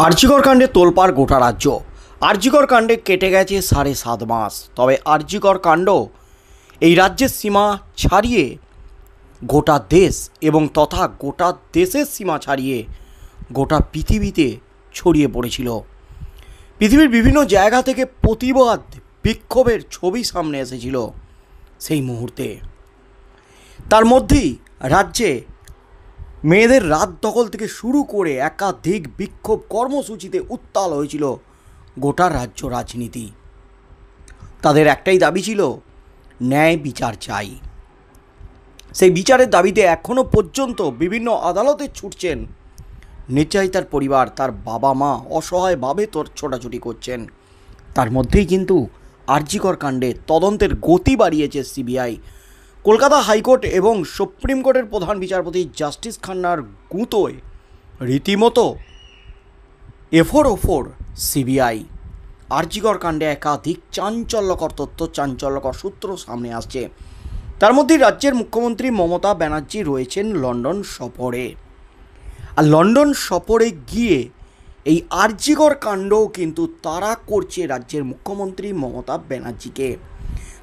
আরজিকর কাণ্ডে তোলপাড় গোটা রাজ্য। আরজিকর কাণ্ডে কেটে গেছে 7.5 মাস। তবে আরজিকর কাণ্ড এই রাজ্যের সীমা ছাড়িয়ে গোটা দেশ এবং তথা গোটা দেশের সীমা ছাড়িয়ে গোটা পৃথিবীতে ছড়িয়ে পড়েছিল। পৃথিবীর বিভিন্ন জায়গা থেকে প্রতিবাদ বিক্ষোভের ছবি সামনে এসেছিল সেই মুহূর্তে। তার মধ্যেই রাজ্যে মেয়েদের রাত দখল থেকে শুরু করে একাধিক বিক্ষোভ কর্মসূচিতে উত্তাল হয়েছিল গোটা রাজ্য রাজনীতি। তাদের একটাই দাবি ছিল, ন্যায় বিচার চাই। সেই বিচারের দাবিতে এখনও পর্যন্ত বিভিন্ন আদালতে ছুটছেন নির্যাতিতার পরিবার, তার বাবা মা অসহায়ভাবে ছোটাছুটি করছেন। তার মধ্যেই কিন্তু আরজিকর কাণ্ডে তদন্তের গতি বাড়িয়েছে সিবিআই। কলকাতা হাইকোর্ট এবং সুপ্রিম কোর্টের প্রধান বিচারপতি জাস্টিস খান্নার গুঁতোয় রীতিমতো এফোর সিবিআই। আরজিকর কাণ্ডে একাধিক চাঞ্চল্যকর তথ্য, চাঞ্চল্যকর সূত্র সামনে আসছে। তার মধ্যে রাজ্যের মুখ্যমন্ত্রী মমতা ব্যানার্জি রয়েছেন লন্ডন সফরে। আর লন্ডন সফরে গিয়ে এই আরজিকর কাণ্ডও কিন্তু তাড়া করছে রাজ্যের মুখ্যমন্ত্রী মমতা ব্যানার্জিকে।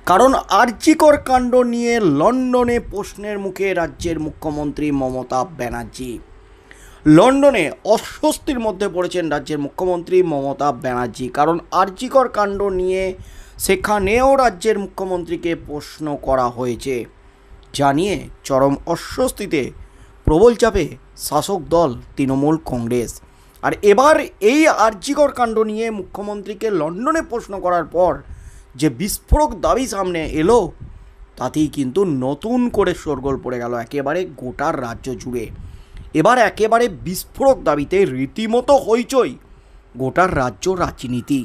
কারণ আরজিকর কাণ্ড নিয়ে লন্ডনে প্রশ্নের মুখে রাজ্যের মুখ্যমন্ত্রী মমতা ব্যানার্জি। লন্ডনে অস্বস্তির মধ্যে পড়েছেন রাজ্যের মুখ্যমন্ত্রী মমতা ব্যানার্জি। কারণ আরজিকর কাণ্ড নিয়ে সেখানেও রাজ্যের মুখ্যমন্ত্রীকে প্রশ্ন করা হয়েছে, যা নিয়ে চরম অস্বস্তিতে প্রবল চাপে শাসক দল তৃণমূল কংগ্রেস। আর এবার এই আরজিকর কাণ্ড নিয়ে মুখ্যমন্ত্রীকে লন্ডনে প্রশ্ন করার পর যে বিস্ফোরক দাবি সামনে এলো, তাতেই কিন্তু নতুন করে শোরগোল পড়ে গেল একেবারে গোটার রাজ্য জুড়ে। এবার একেবারে বিস্ফোরক দাবিতে রীতিমতো হইচই গোটার রাজ্য রাজনীতি।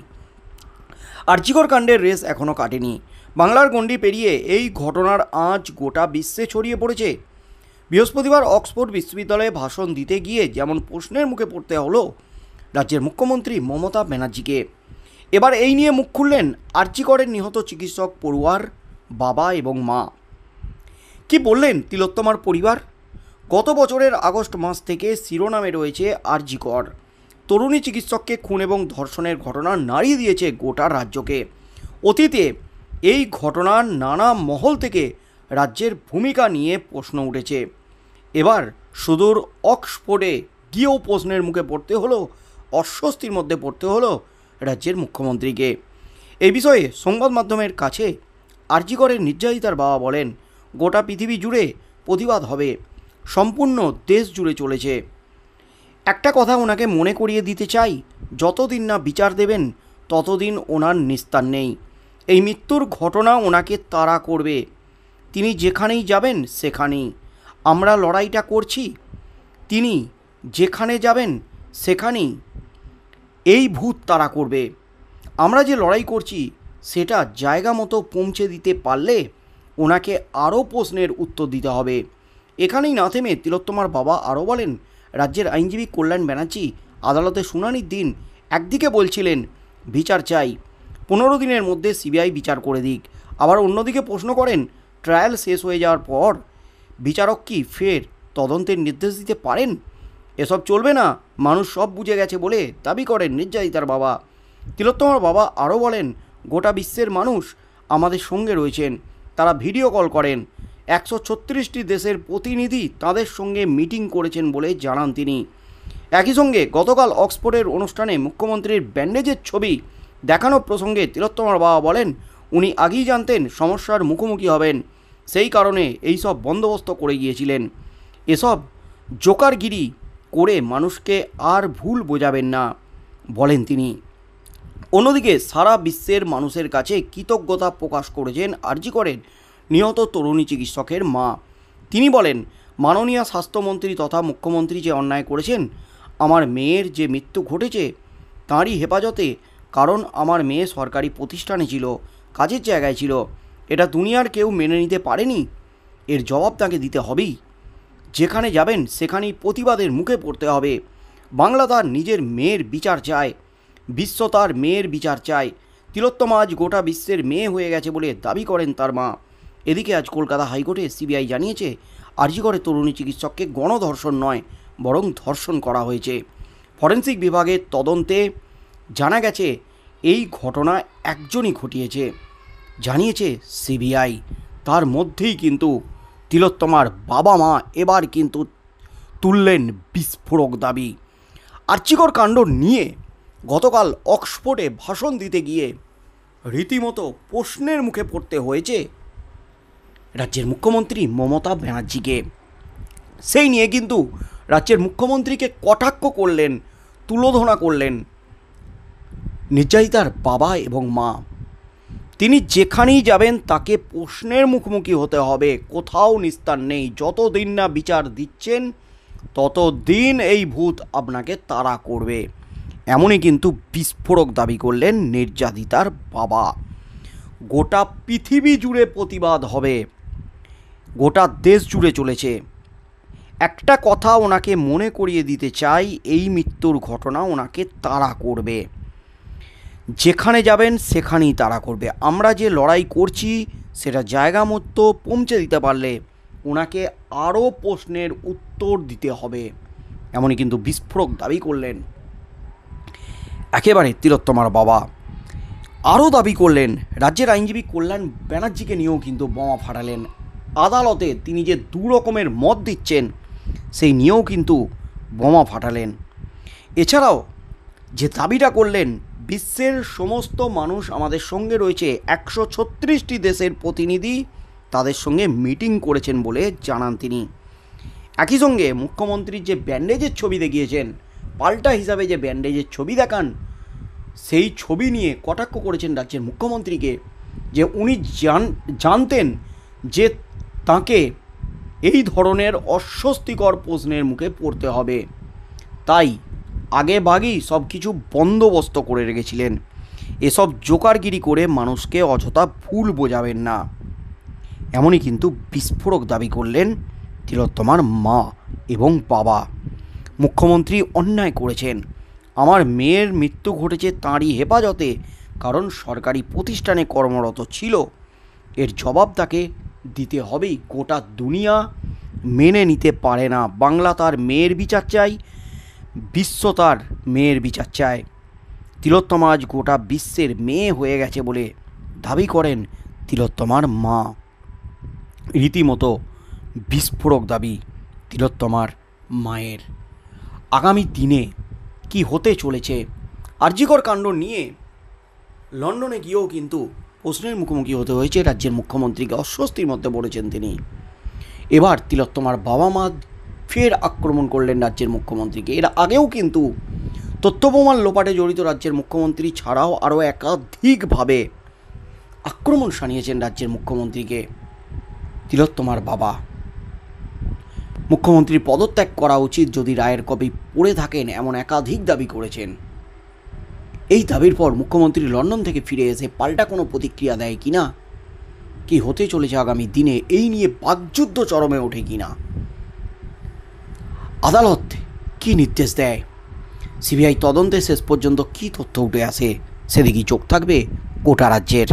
আরজিকর কাণ্ডের রেশ এখনও কাটেনি। বাংলার গণ্ডি পেরিয়ে এই ঘটনার আঁচ গোটা বিশ্বে ছড়িয়ে পড়েছে। বৃহস্পতিবার অক্সফোর্ড বিশ্ববিদ্যালয়ে ভাষণ দিতে গিয়ে যেমন প্রশ্নের মুখে পড়তে হলো রাজ্যের মুখ্যমন্ত্রী মমতা ব্যানার্জিকে, এবার এই নিয়ে মুখ খুললেন আরজিকরের নিহত চিকিৎসক পড়ুয়ার বাবা এবং মা। কি বললেন তিলোত্তমার পরিবার? গত বছরের আগস্ট মাস থেকে শিরোনামে রয়েছে আরজিকর। তরুণী চিকিৎসককে খুন এবং ধর্ষণের ঘটনা নাড়িয়ে দিয়েছে গোটা রাজ্যকে। অতীতে এই ঘটনার নানা মহল থেকে রাজ্যের ভূমিকা নিয়ে প্রশ্ন উঠেছে। এবার সুদূর অক্সফোর্ডে গিয়েও প্রশ্নের মুখে পড়তে হলো, অস্বস্তির মধ্যে পড়তে হলো রাজ্যের মুখ্যমন্ত্রীকে। এই বিষয়ে সংবাদ মাধ্যমের কাছে আরজিকরের নির্যাতিতার বাবা বলেন, গোটা পৃথিবী জুড়ে প্রতিবাদ হবে, সম্পূর্ণ দেশ জুড়ে চলেছে। একটা কথা ওনাকে মনে করিয়ে দিতে চাই, যতদিন না বিচার দেবেন ততদিন ওনার নিস্তার নেই। এই মৃত্যুর ঘটনা ওনাকে তাড়া করবে। তিনি যেখানেই যাবেন সেখানেই আমরা লড়াইটা করছি। তিনি যেখানে যাবেন সেখানেই এই ভূত তাড়া করবে। আমরা যে লড়াই করছি সেটা জায়গা মতো পৌঁছে দিতে পারলে ওনাকে আরও প্রশ্নের উত্তর দিতে হবে। এখানেই না থেমে তিলোত্তমার বাবা আরও বলেন, রাজ্যের আইনজীবী কল্যাণ ব্যানার্জি আদালতে শুনানির দিন একদিকে বলছিলেন বিচার চাই, 15 দিনের মধ্যে সিবিআই বিচার করে দিক, আবার অন্যদিকে প্রশ্ন করেন ট্রায়াল শেষ হয়ে যাওয়ার পর বিচারক কি ফের তদন্তের নির্দেশ দিতে পারেন? এসব চলবে না, মানুষ সব বুঝে গেছে বলে দাবি করেন নির্যাতিতার বাবা। তিলোত্তমার বাবা আরও বলেন, গোটা বিশ্বের মানুষ আমাদের সঙ্গে রয়েছেন, তারা ভিডিও কল করেন। 136টি দেশের প্রতিনিধি তাদের সঙ্গে মিটিং করেছেন বলে জানান তিনি। একই সঙ্গে গতকাল অক্সফোর্ডের অনুষ্ঠানে মুখ্যমন্ত্রীর ব্যান্ডেজের ছবি দেখানো প্রসঙ্গে তিলোত্তমার বাবা বলেন, উনি আগেই জানতেন সমস্যার মুখোমুখি হবেন, সেই কারণে এই সব বন্দোবস্ত করে গিয়েছিলেন। এসব জোকারগিরি করে মানুষকে আর ভুল বোঝাবেন না বলেন তিনি। অন্যদিকে সারা বিশ্বের মানুষের কাছে কৃতজ্ঞতা প্রকাশ করেছেন আরজিকরের নিহত তরুণী চিকিৎসকের মা। তিনি বলেন, মাননীয় স্বাস্থ্যমন্ত্রী তথা মুখ্যমন্ত্রী যে অন্যায় করেছেন, আমার মেয়ের যে মৃত্যু ঘটেছে তাঁরই হেফাজতে, কারণ আমার মেয়ে সরকারি প্রতিষ্ঠানে ছিল, কাজের জায়গায় ছিল। এটা দুনিয়ার কেউ মেনে নিতে পারেনি, এর জবাব তাকে দিতে হবেই। যেখানে যাবেন সেখানেই প্রতিবাদের মুখে পড়তে হবে। বাংলা তার নিজের মেয়ের বিচার চায়, বিশ্ব তার মেয়ের বিচার চায়। তিলোত্তমা আজ গোটা বিশ্বের মেয়ে হয়ে গেছে বলে দাবি করেন তার মা। এদিকে আজ কলকাতা হাইকোর্টে সিবিআই জানিয়েছে আরজিকরের তরুণী চিকিৎসককে গণধর্ষণ নয় বরং ধর্ষণ করা হয়েছে। ফরেন্সিক বিভাগের তদন্তে জানা গেছে এই ঘটনা একজনই ঘটিয়েছে, জানিয়েছে সিবিআই। তার মধ্যেই কিন্তু তিলোত্তমার বাবা মা এবার কিন্তু তুললেন বিস্ফোরক দাবি। আর্চিকর কাণ্ড নিয়ে গতকাল অক্সফোর্ডে ভাষণ দিতে গিয়ে রীতিমতো প্রশ্নের মুখে পড়তে হয়েছে রাজ্যের মুখ্যমন্ত্রী মমতা ব্যানার্জিকে। সেই নিয়ে কিন্তু রাজ্যের মুখ্যমন্ত্রীকে কটাক্ষ করলেন, তুলোধনা করলেন নির্যাতিতার বাবা এবং মা। তিনি যেখানেই যাবেন তাকে প্রশ্নের মুখোমুখি হতে হবে, কোথাও নিস্তার নেই। যতদিন না বিচার দিচ্ছেন ততদিন এই ভূত আপনাকে তাড়া করবে, এমনই কিন্তু বিস্ফোরক দাবি করলেন নির্যাতিতার বাবা। গোটা পৃথিবী জুড়ে প্রতিবাদ হবে, গোটা দেশ জুড়ে চলেছে। একটা কথা ওনাকে মনে করিয়ে দিতে চাই, এই মৃত্যুর ঘটনা ওনাকে তাড়া করবে, যেখানে যাবেন সেখানেই তাড়া করবে। আমরা যে লড়াই করছি সেটা জায়গা মতো পৌঁছে দিতে পারলে ওনাকে আরও প্রশ্নের উত্তর দিতে হবে, এমনই কিন্তু বিস্ফোরক দাবি করলেন একেবারে তিলোত্তমার বাবা। আরও দাবি করলেন রাজ্যের আইনজীবী কল্যাণ ব্যানার্জিকে নিয়েও কিন্তু বোমা ফাটালেন। আদালতে তিনি যে দু রকমের মত দিচ্ছেন সেই নিয়েও কিন্তু বোমা ফাটালেন। এছাড়াও যে দাবিটা করলেন, বিশ্বের সমস্ত মানুষ আমাদের সঙ্গে রয়েছে, 136টি দেশের প্রতিনিধি তাদের সঙ্গে মিটিং করেছেন বলে জানান তিনি। একই সঙ্গে মুখ্যমন্ত্রীর যে ব্যান্ডেজের ছবি দেখিয়েছেন, পাল্টা হিসাবে যে ব্যান্ডেজের ছবি দেখান, সেই ছবি নিয়ে কটাক্ষ করেছেন রাজ্যের মুখ্যমন্ত্রীকে, যে উনি জানতেন যে তাকে এই ধরনের অস্বস্তিকর প্রশ্নের মুখে পড়তে হবে, তাই আগে ভাগেই সব কিছু বন্দোবস্ত করে রেখেছিলেন। এসব জোকারগিরি করে মানুষকে অযথা ভুল বোঝাবেন না, এমনই কিন্তু বিস্ফোরক দাবি করলেন তিলোত্তমার মা এবং বাবা। মুখ্যমন্ত্রী অন্যায় করেছেন, আমার মেয়ের মৃত্যু ঘটেছে তাঁরই হেফাজতে, কারণ সরকারি প্রতিষ্ঠানে কর্মরত ছিল। এর জবাব তাকে দিতে হবেই। গোটা দুনিয়া মেনে নিতে পারে না, বাংলা তার মেয়ের বিচার চাই, বিশ্ব তার মেয়ের বিচার চায়। তিলোত্তমা আজ গোটা বিশ্বের মেয়ে হয়ে গেছে বলে দাবি করেন তিলোত্তমার মা। রীতিমতো বিস্ফোরক দাবি তিলোত্তমার মায়ের। আগামী দিনে কি হতে চলেছে, আরজিকর কাণ্ড নিয়ে লন্ডনে গিয়েও কিন্তু প্রশ্নের মুখোমুখি হতে হয়েছে রাজ্যের মুখ্যমন্ত্রীকে। অস্বস্তির মধ্যে পড়েছেন তিনি। এবার তিলোত্তমার বাবা মা ফের আক্রমণ করলেন রাজ্যের মুখ্যমন্ত্রীকে। এর আগেও কিন্তু তথ্য প্রমাণ লোপাটে জড়িত রাজ্যের মুখ্যমন্ত্রী ছাড়াও আরও একাধিকভাবে আক্রমণ শানিয়েছেন রাজ্যের মুখ্যমন্ত্রীকে তিলোত্তমার বাবা। মুখ্যমন্ত্রীর পদত্যাগ করা উচিত যদি রায়ের কপি পড়ে থাকেন, এমন একাধিক দাবি করেছেন। এই দাবির পর মুখ্যমন্ত্রী লন্ডন থেকে ফিরে এসে পাল্টা কোনো প্রতিক্রিয়া দেয় কিনা, কি হতে চলেছে আগামী দিনে, এই নিয়ে বাকযুদ্ধ চরমে ওঠে কিনা, আদালত কি নির্দেশ দেয়, সিবিআই তদন্তে শেষ পর্যন্ত কি তথ্য উঠে আসে, সেদিকেই চোখ থাকবে গোটা রাজ্যের।